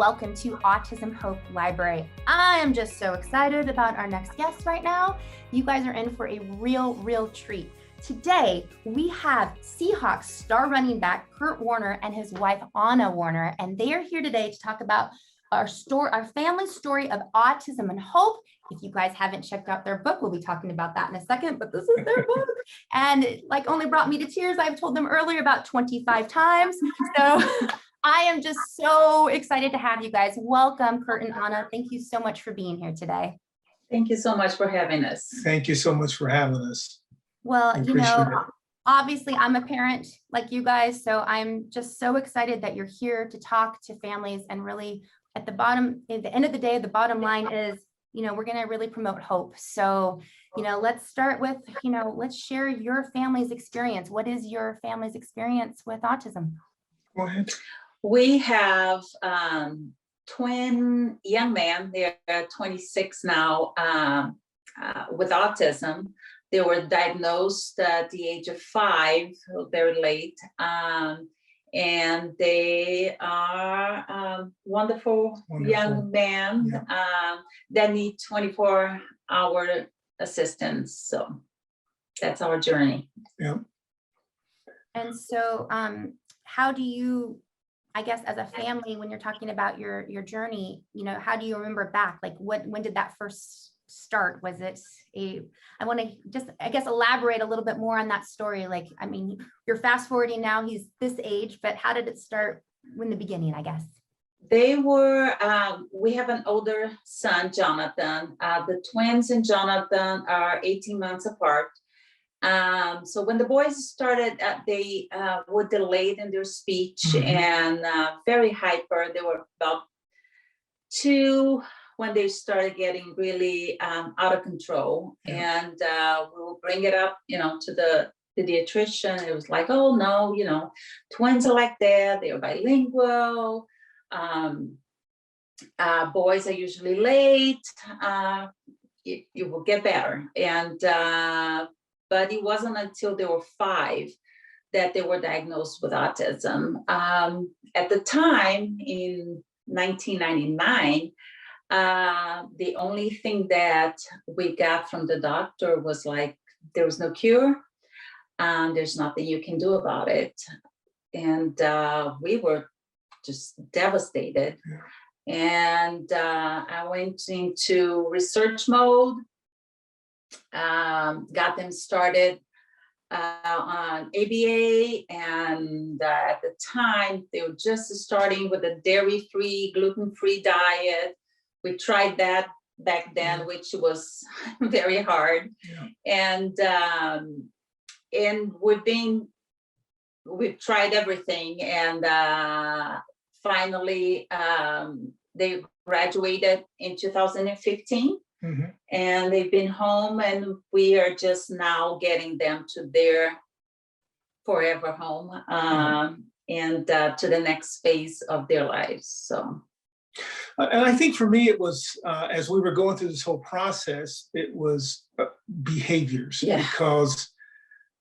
welcome to Autism Hope Library. I am just so excited about our next guest right now. You guys are in for a real treat. Today, we have Seahawks star running back Curt Warner and his wife, Anna Warner, and they are here today to talk about our family story of autism and hope. If you guys haven't checked out their book, we'll be talking about that in a second, but this is their book. And it only brought me to tears. I've told them earlier about 25 times. So I am just so excited to have you guys. Welcome, Curt and Anna. Thank you so much for being here today. Thank you so much for having us. Thank you so much for having us. Well, obviously I'm a parent like you guys, so I'm just so excited that you're here to talk to families and really at the end of the day, the bottom line is, we're going to really promote hope. So, let's start with, let's share your family's experience. What is your family's experience with autism? Go ahead. We have twin young men. They're 26 now with autism. They were diagnosed at the age of 5, very late. And they are wonderful young men that need 24-hour assistance. So that's our journey. Yeah. And so how do you, I guess, as a family, when you're talking about your journey, how do you remember back? When did that first start? Was it I want to just, I guess, elaborate a little bit more on that story. You're fast forwarding now, he's this age, but how did it start in the beginning, I guess? They were, we have an older son, Jonathan. The twins and Jonathan are 18 months apart. So when the boys started, they were delayed in their speech and very hyper. They were about 2 when they started getting really out of control. And we will bring it up, to the pediatrician. It was like, oh no, twins are like that. They are bilingual. Boys are usually late. You will get better. And but it wasn't until they were 5 that they were diagnosed with autism. At the time, in 1999, the only thing that we got from the doctor was there was no cure, and there's nothing you can do about it. And we were just devastated. And I went into research mode, got them started on ABA, and at the time they were just starting with a dairy-free, gluten-free diet. We tried that back then, which was very hard. And we've tried everything, and finally they graduated in 2015. And they've been home, and we are just now getting them to their forever home and to the next phase of their lives. So. And I think for me, it was, as we were going through this whole process, it was behaviors, because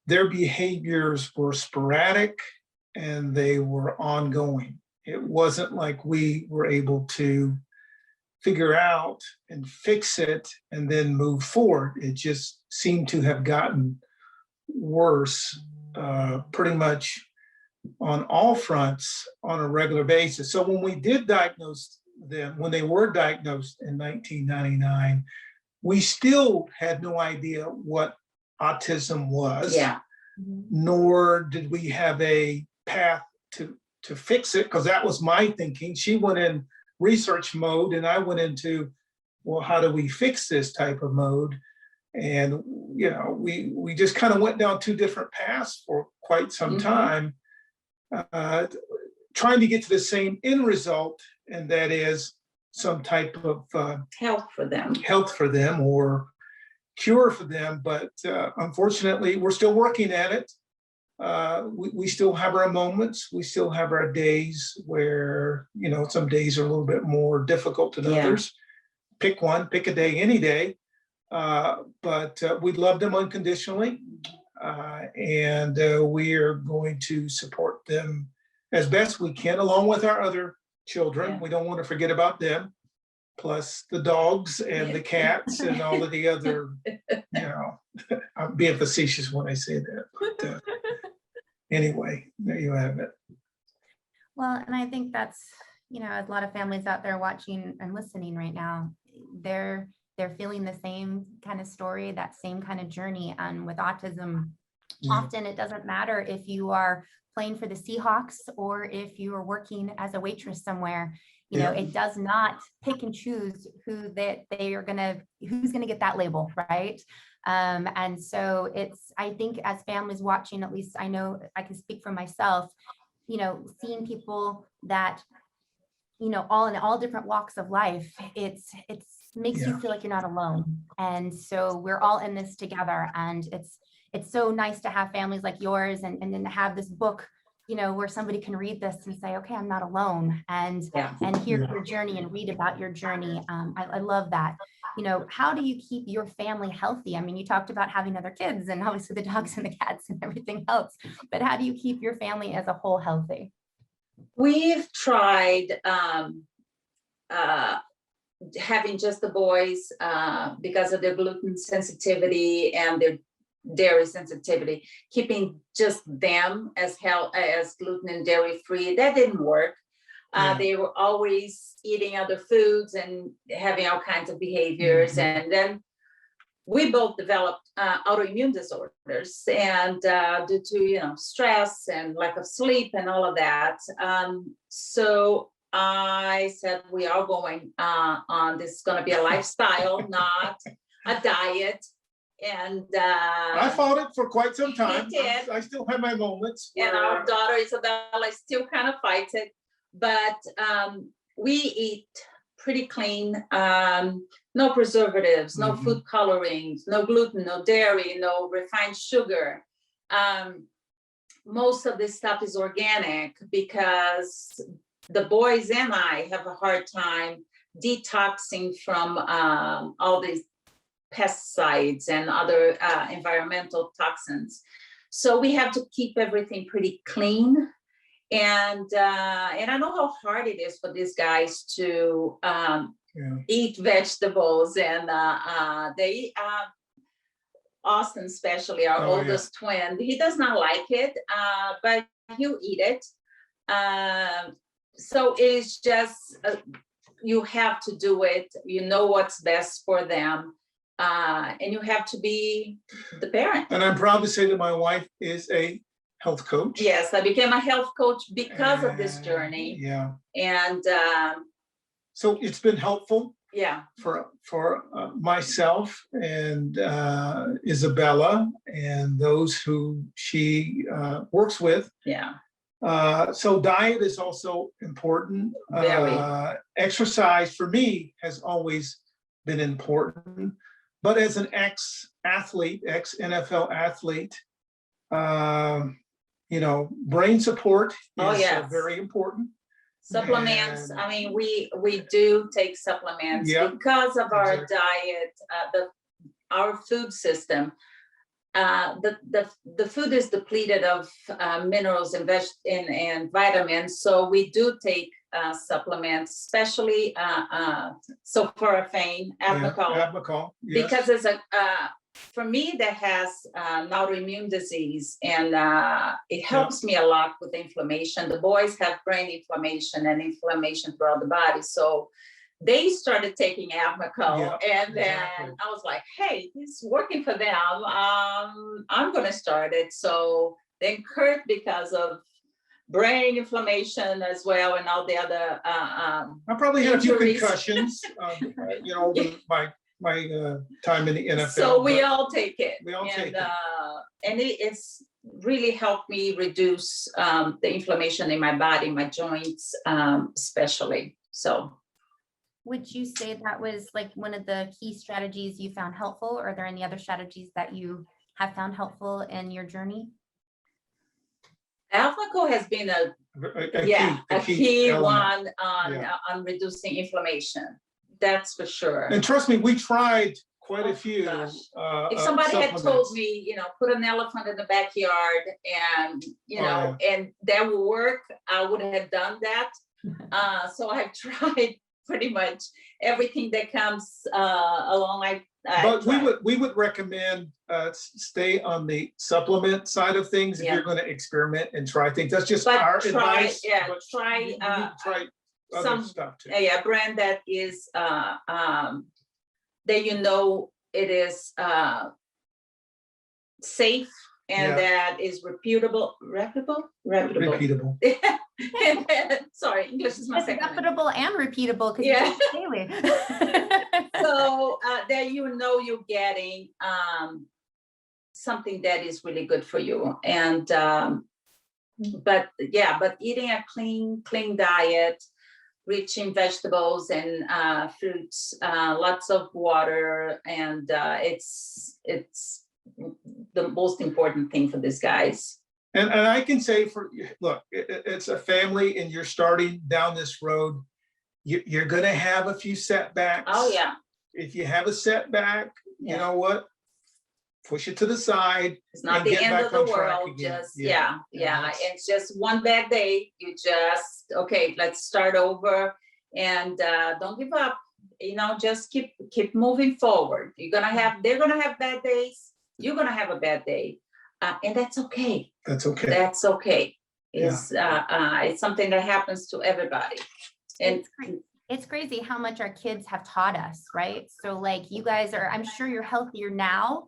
their behaviors were sporadic and they were ongoing. It wasn't like we were able to figure out and fix it and then move forward. It just seemed to have gotten worse pretty much on all fronts on a regular basis. So when we did diagnose them, when they were diagnosed in 1999, we still had no idea what autism was, nor did we have a path to fix it, because that was my thinking. She went in research mode and I went into, well, how do we fix this type of mode? And we just kind of went down 2 different paths for quite some time, trying to get to the same end result, and that is some type of health for them or cure for them. But unfortunately, we're still working at it. We still have our moments. We still have our days where, some days are a little bit more difficult than others. Pick one, pick a day, any day. But we love them unconditionally. And we are going to support them as best we can, along with our other children. Yeah. We don't want to forget about them, plus the dogs and the cats and all of the other, I'm being facetious when I say that. But anyway, there you have it. Well, and I think that's, a lot of families out there watching and listening right now, they're feeling the same kind of story, that same kind of journey. And with autism, often it doesn't matter if you are playing for the Seahawks or if you are working as a waitress somewhere. It does not pick and choose who's gonna get that label, right? And so I think as families watching, at least I know I can speak for myself, seeing people that, all in all different walks of life, it's makes you feel like you're not alone. And so we're all in this together. And it's so nice to have families like yours and then to have this book, where somebody can read this and say, okay, I'm not alone, and hear your journey and read about your journey. I love that. How do you keep your family healthy? I mean, you talked about having other kids and obviously the dogs and the cats and everything else, but how do you keep your family as a whole healthy? We've tried having just the boys because of their gluten sensitivity and their dairy sensitivity, keeping just them as gluten and dairy free. That didn't work. They were always eating other foods and having all kinds of behaviors. And then we both developed autoimmune disorders, and due to stress and lack of sleep and all of that. So I said, we are going on. This is going to be a lifestyle, not a diet. And I fought it for quite some time. He did. I still have my moments. And our daughter Isabella still kind of fights it, but we eat pretty clean. No preservatives, no food colorings, no gluten, no dairy, no refined sugar. Most of this stuff is organic because the boys and I have a hard time detoxing from all these pesticides and other environmental toxins. So we have to keep everything pretty clean. And I know how hard it is for these guys to eat vegetables, and they Austin, especially our oldest twin, he does not like it, but he'll eat it. So it's just you have to do it. You know what's best for them. And you have to be the parent. And I'm proud to say that my wife is a health coach. Yes, I became a health coach because of this journey. Yeah. And so it's been helpful. Yeah. For myself and Isabella and those who she works with. Yeah. So diet is also important. Very. Exercise for me has always been important. But as an ex-athlete, ex-NFL athlete, brain support is very important. Supplements. I mean, we do take supplements because of our diet, our food system. The food is depleted of minerals and vitamins, so we do take supplements, especially sulforaphane, Avmacol, because it's for me that has an autoimmune disease, and it helps me a lot with inflammation. The boys have brain inflammation and inflammation throughout the body, so they started taking Avmacol, and then I was like, hey, it's working for them. I'm going to start it. So then Curt, because of brain inflammation as well, and all the other I probably had a few concussions, my time in the NFL. So we all take it. We all take it. And it's really helped me reduce the inflammation in my body, my joints, especially. So. Would you say that was like one of the key strategies you found helpful, or are there any other strategies that you have found helpful in your journey? Avmacol has been a key one on reducing inflammation. That's for sure. And trust me, we tried quite a few. If somebody had told me, put an elephant in the backyard and, and that will work, I would have done that. So I've tried pretty much everything that comes along. But we would recommend stay on the supplement side of things if you're going to experiment and try things. That's just our advice. Yeah, but try you need to try other some stuff too. a brand that is that it is safe and that is reputable. Repeatable. Sorry, English is my It's second reputable and repeatable because Yeah. daily. So that you're getting something that is really good for you. And but eating a clean diet, rich in vegetables and fruits, lots of water, and it's the most important thing for these guys. And I can say look, it's a family and you're starting down this road. You're going to have a few setbacks. Oh, yeah. If you have a setback, you know what? Push it to the side. It's not the end of the world. Just, it's just one bad day. You just, okay, let's start over and don't give up. Just keep moving forward. They're going to have bad days. You're going to have a bad day. And that's okay. That's okay. That's okay. It's something that happens to everybody. And it's crazy how much our kids have taught us, right? So like you guys I'm sure you're healthier now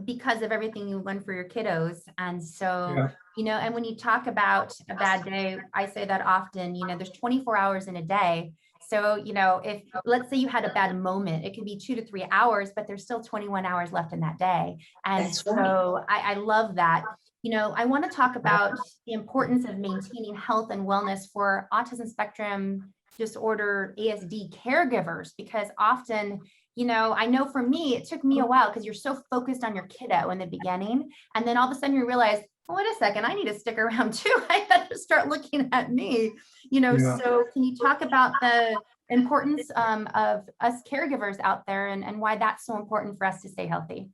because of everything you went for your kiddos. And so, and when you talk about a bad day, I say that often, there's 24 hours in a day. So, if let's say you had a bad moment, it could be 2 to 3 hours, but there's still 21 hours left in that day. And That's so I love that. I want to talk about the importance of maintaining health and wellness for autism spectrum disorder ASD caregivers, because often, I know for me, it took me a while because you're so focused on your kiddo in the beginning. And then all of a sudden you realize, well, wait a second, I need to stick around too. I got to start looking at me, So can you talk about the importance of us caregivers out there and why that's so important for us to stay healthy?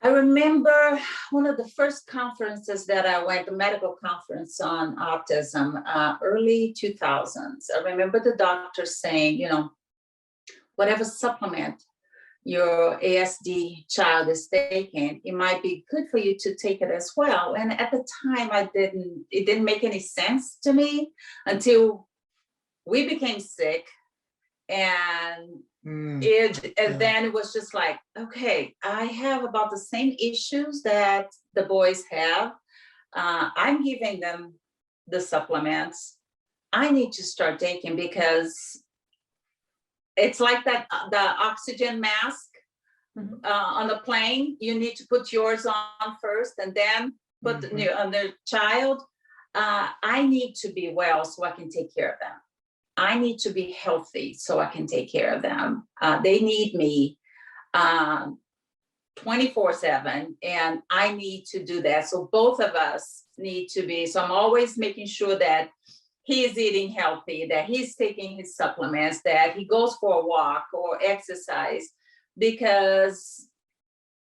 I remember one of the first conferences that I went, the medical conference on autism, early 2000s. I remember the doctor saying, whatever supplement your ASD child is taking, it might be good for you to take it as well. And at the time, it didn't make any sense to me until we became sick. And then it was just like, okay, I have about the same issues that the boys have. I'm giving them the supplements. I need to start taking because it's like that, the oxygen mask on the plane. You need to put yours on first and then put on the child. I need to be well so I can take care of them. I need to be healthy so I can take care of them. They need me 24/7, and I need to do that. So both of us need to be. So I'm always making sure that he's eating healthy, that he's taking his supplements, that he goes for a walk or exercise, because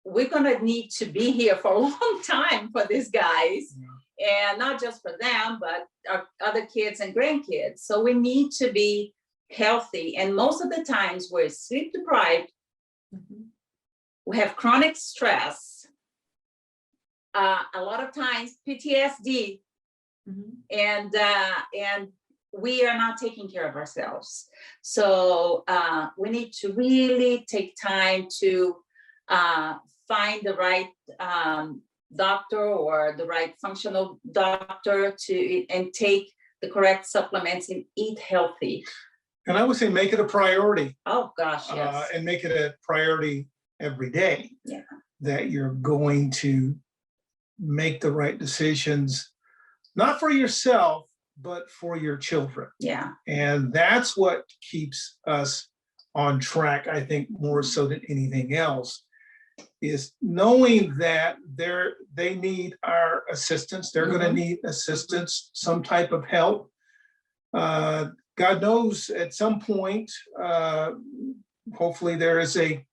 we're going to need to be here for a long time for these guys. And not just for them, but our other kids and grandkids. So we need to be healthy. And most of the times we're sleep deprived. We have chronic stress. A lot of times PTSD. And we are not taking care of ourselves. So we need to really take time to find the right doctor or the right functional doctor and take the correct supplements and eat healthy. And I would say make it a priority. Oh gosh, yes. And make it a priority every day. Yeah. That you're going to make the right decisions, not for yourself, but for your children. Yeah. And that's what keeps us on track, I think, more so than anything else, is knowing that they need our assistance. They're going to need assistance, some type of help. God knows at some point, hopefully there is a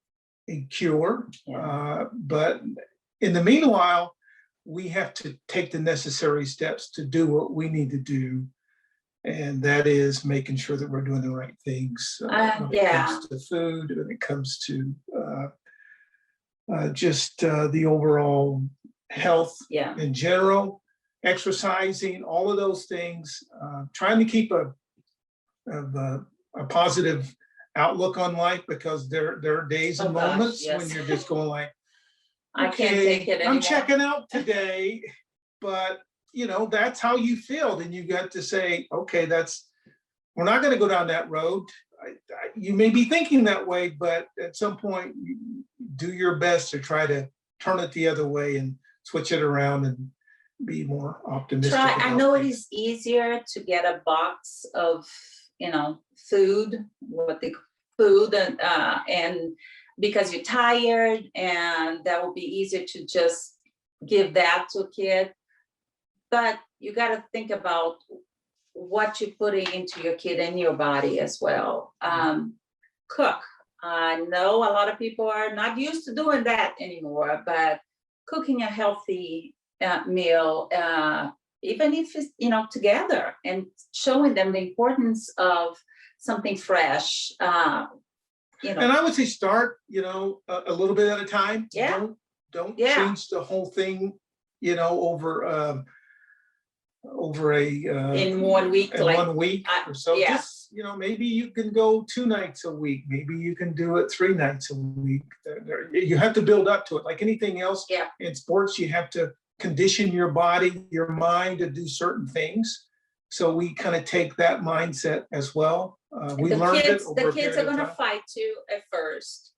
cure. But in the meanwhile, we have to take the necessary steps to do what we need to do And that is making sure that we're doing the right things when it comes to food, when it comes to just the overall health in general, exercising, all of those things, trying to keep a positive outlook on life, because there are days and moments when you're just going like, I can't take it anymore. I'm checking out today, but you know, that's how you feel. Then you got to say, okay, we're not going to go down that road. You may be thinking that way, but at some point, you do your best to try to turn it the other way and switch it around and be more optimistic. I know it is easier to get a box of, food, and because you're tired, and that will be easier to just give that to a kid. But you got to think about what you're putting into your kid and your body as well. Cook. I know a lot of people are not used to doing that anymore, but cooking a healthy meal, even if it's, together, and showing them the importance of something fresh. And I would say start, a little bit at a time. Yeah. Don't change the whole thing, over in 1 week, in 1 week or so. Just, maybe you can go 2 nights a week. Maybe you can do it 3 nights a week. You have to build up to it. Like anything else in sports, you have to condition your body, your mind to do certain things. So we kind of take that mindset as well. We learned it over the kids are going to fight too at first,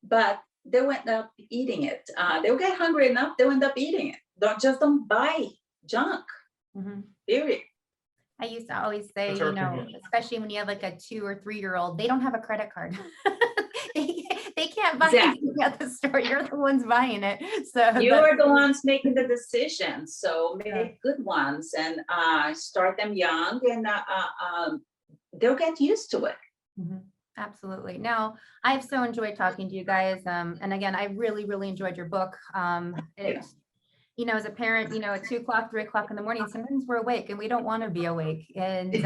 but they'll end up eating it. They'll get hungry enough, they'll end up eating it. Don't buy junk. Mm-hmm. Period. I used to always say, especially when you have like a 2 or 3 year old, they don't have a credit card. they can't buy anything at the store. You're the ones buying it. So you are the ones making the decisions. So make good ones and start them young, and they'll get used to it. Mm-hmm. Absolutely. Now, I've so enjoyed talking to you guys. And again, I really, really enjoyed your book. As a parent, at 2 o'clock, 3 o'clock in the morning, sometimes we're awake and we don't want to be awake. And it's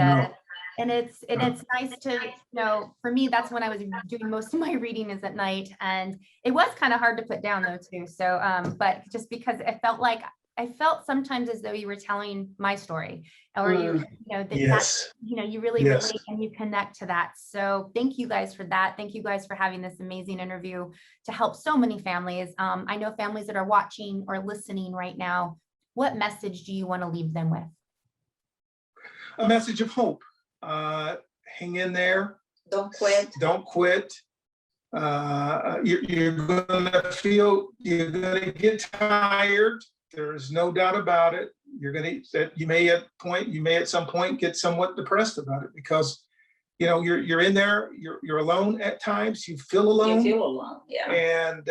nice to, for me, that's when I was doing most of my reading is at night. And it was kind of hard to put down though, too. So, but just because I felt sometimes as though you were telling my story, or you really relate and you connect to that. So thank you guys for that. Thank you guys for having this amazing interview to help so many families. I know families that are watching or listening right now. What message do you want to leave them with? A message of hope. Hang in there. Don't quit. Don't quit. You're gonna get tired. There's no doubt about it. You may at some point get somewhat depressed about it, because you're in there, you're alone at times, you feel alone. You feel alone, yeah. And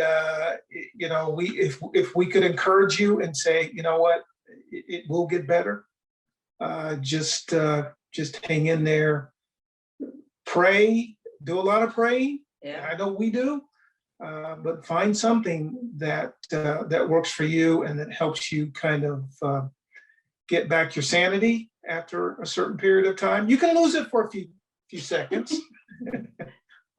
if we could encourage you and say, you know what, it will get better. Just hang in there, pray, do a lot of praying. Yeah. I know we do. But find something that works for you and that helps you kind of get back your sanity after a certain period of time. You can lose it for a few seconds,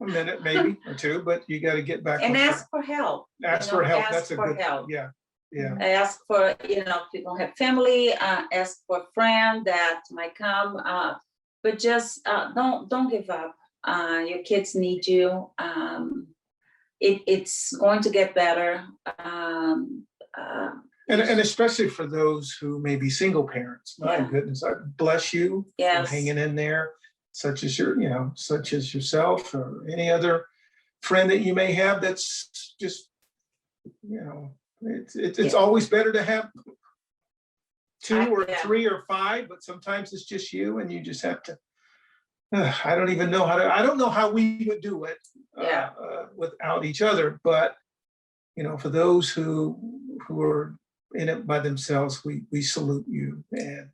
a minute maybe or 2, but you got to get back. And ask for help. Ask for help. That's a good help. Yeah. Ask for, if you don't have family, ask for a friend that might come. But just don't give up. Your kids need you. It's going to get better. And especially for those who may be single parents. My goodness, I bless you for hanging in there, such as yourself or any other friend that you may have. That's just, it's always better to have 2 or 3 or 5, but sometimes it's just you, and you just have to. I don't know how we would do it without each other, but for those who are in it by themselves, we salute you, and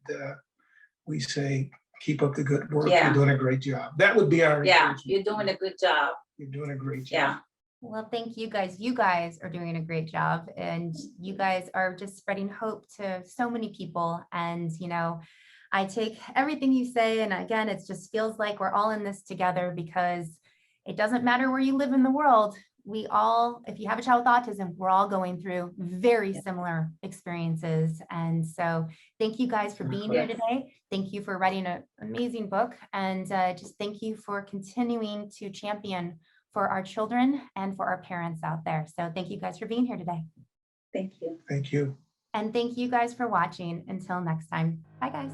we say, keep up the good work. You're doing a great job. That would be our encouragement. You're doing a good job. You're doing a great job. Yeah. Well, thank you guys. You guys are doing a great job, and you guys are just spreading hope to so many people. And I take everything you say, and again, it just feels like we're all in this together, because it doesn't matter where you live in the world. We all, if you have a child with autism, we're all going through very similar experiences. And so thank you guys for being here today. Thank you for writing an amazing book. And just thank you for continuing to champion for our children and for our parents out there. So thank you guys for being here today. Thank you. Thank you. And thank you guys for watching. Until next time. Bye, guys.